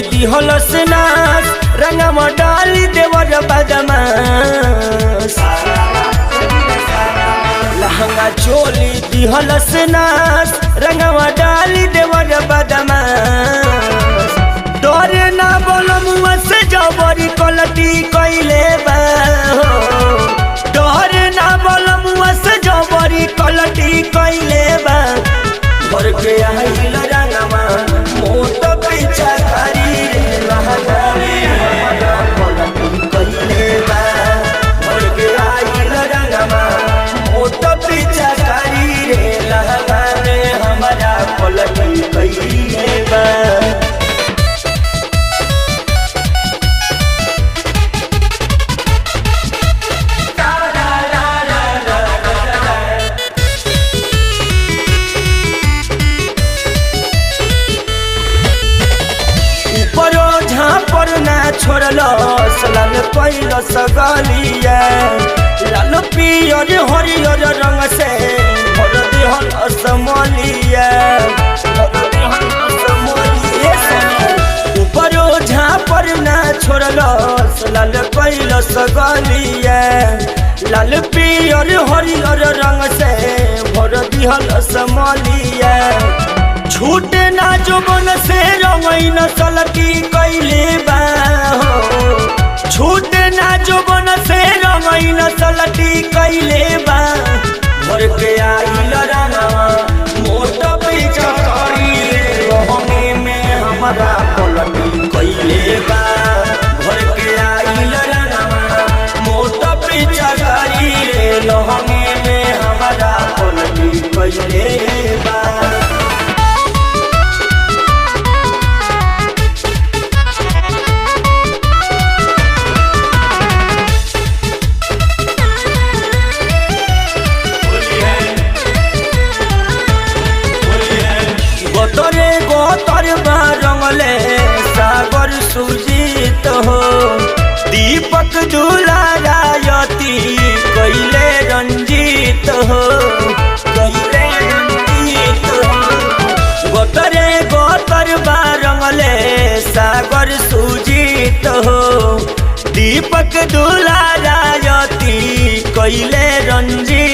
दिहलस नास रंगवा डाली देवर बदमाश लहंगा चोली दिहलस नास रंगवा डाली देवर बदमाश डरे ना बोलमुआ से जबरी कलटी कइले बा डरे ना बोलमुआ से जबरी कलटी कइले बा भर के आइल रंगवा मोट पीछा करी लहंगा हमरा कलटी कइले बा भर के आइल रंगवा मोट पीछा करी लहंगा में हमरा कलटी कइले बा। छोड़लो सलाल पहिलो सगलिया लाल पियर हरियर रंग से भर दिहल असमलिया ऊपरो झापर ना छोड़लो सलाल पहिलो सगलिया लाल पियर हरियर रंग से भर दिहल असमलिया छूटे ना जोबन से रंगइन सलटी कइले बा छूटे ना जोबन से रंगइन सलटी कइले बा भर के आइल रंगवा मोट पीछा कइले रहंगे में हमरा पलटी कइले बा भर के आइल रंगवा मोट पीछा कइले रहंगे में हमरा पलटी कइले बा। गोतरे गोतर रंगले सागर सुजीत हो दीपक दुलारायती कैले रंजीत हो कैले रंजीत हो गोतरे गोतर रंगले सागर सुजीत हो दीपक दुलारायती कैले रंजीत